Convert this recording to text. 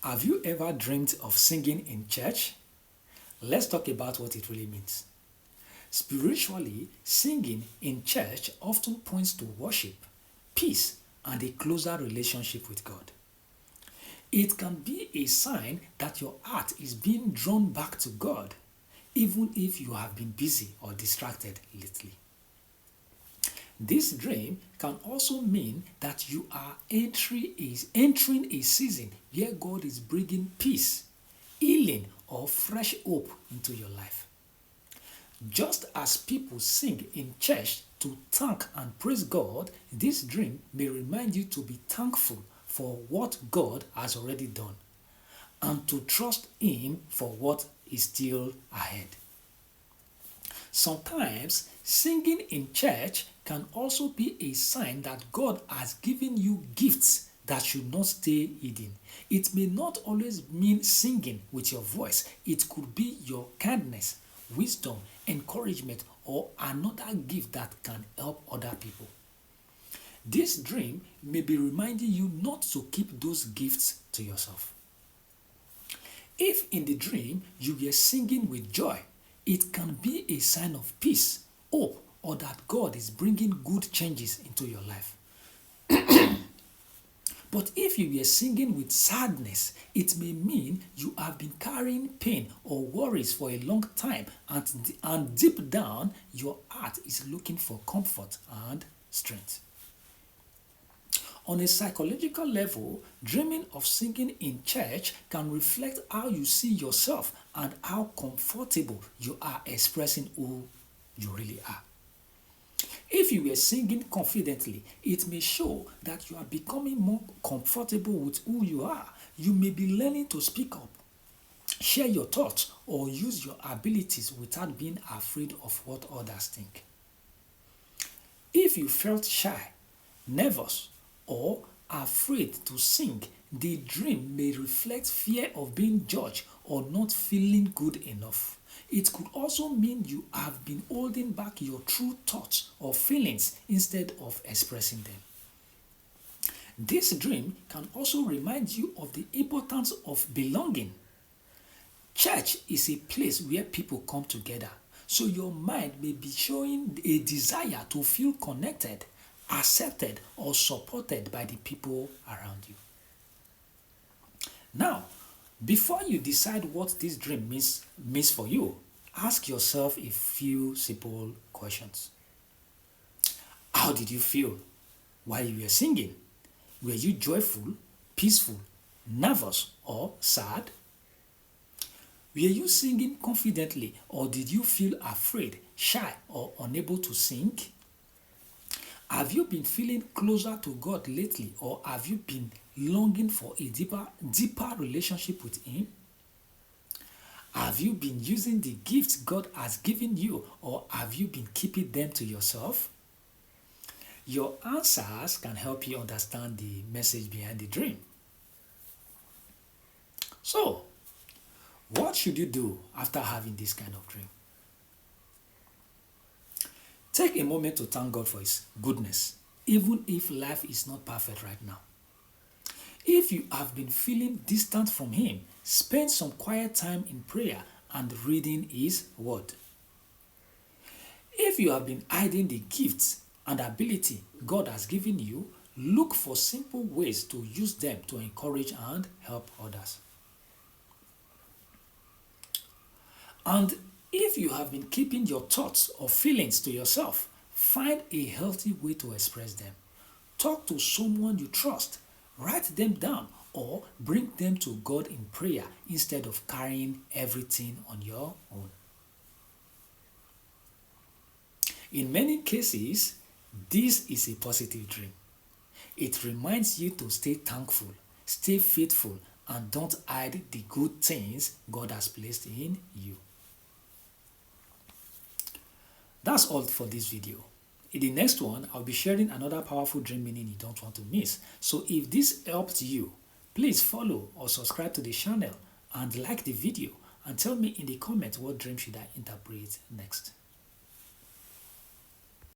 Have you ever dreamed of singing in church? Let's talk about what it really means. Spiritually, singing in church often points to worship, peace, and a closer relationship with God. It can be a sign that your heart is being drawn back to God, even if you have been busy or distracted lately. This dream can also mean that you are entering a season where God is bringing peace, healing, or fresh hope into your life. Just as people sing in church to thank and praise God, this dream may remind you to be thankful for what God has already done and to trust Him for what is still ahead. Sometimes singing in church can also be a sign that God has given you gifts that should not stay hidden. It may not always mean singing with your voice. It could be your kindness, wisdom, encouragement, or another gift that can help other people. This dream may be reminding you not to keep those gifts to yourself. If in the dream you were singing with joy, it can be a sign of peace, hope, or that God is bringing good changes into your life. But if you were singing with sadness, it may mean you have been carrying pain or worries for a long time, and deep down, your heart is looking for comfort and strength. On a psychological level, dreaming of singing in church can reflect how you see yourself and how comfortable you are expressing who you really are. If you were singing confidently, it may show that you are becoming more comfortable with who you are. You may be learning to speak up, share your thoughts, or use your abilities without being afraid of what others think. If you felt shy, nervous, or afraid to sing, the dream may reflect fear of being judged or not feeling good enough. It could also mean you have been holding back your true thoughts or feelings instead of expressing them. This dream can also remind you of the importance of belonging. Church is a place where people come together, so your mind may be showing a desire to feel connected, accepted, or supported by the people around you. Now, before you decide what this dream means for you, ask yourself a few simple questions. How did you feel while you were singing? Were you joyful, peaceful, nervous, or sad? Were you singing confidently, or did you feel afraid, shy, or unable to sing? Have you been feeling closer to God lately, or have you been longing for a deeper relationship with Him? Have you been using the gifts God has given you, or have you been keeping them to yourself? Your answers can help you understand the message behind the dream. So, what should you do after having this kind of dream? Take a moment to thank God for His goodness, even if life is not perfect right now. If you have been feeling distant from Him, spend some quiet time in prayer and reading His Word. If you have been hiding the gifts and ability God has given you, look for simple ways to use them to encourage and help others. And if you have been keeping your thoughts or feelings to yourself, find a healthy way to express them. Talk to someone you trust, write them down, or bring them to God in prayer instead of carrying everything on your own. In many cases, this is a positive dream. It reminds you to stay thankful, stay faithful, and don't hide the good things God has placed in you. That's all for this video. In the next one, I'll be sharing another powerful dream meaning you don't want to miss. So if this helped you, please follow or subscribe to the channel and like the video and tell me in the comments what dream should I interpret next.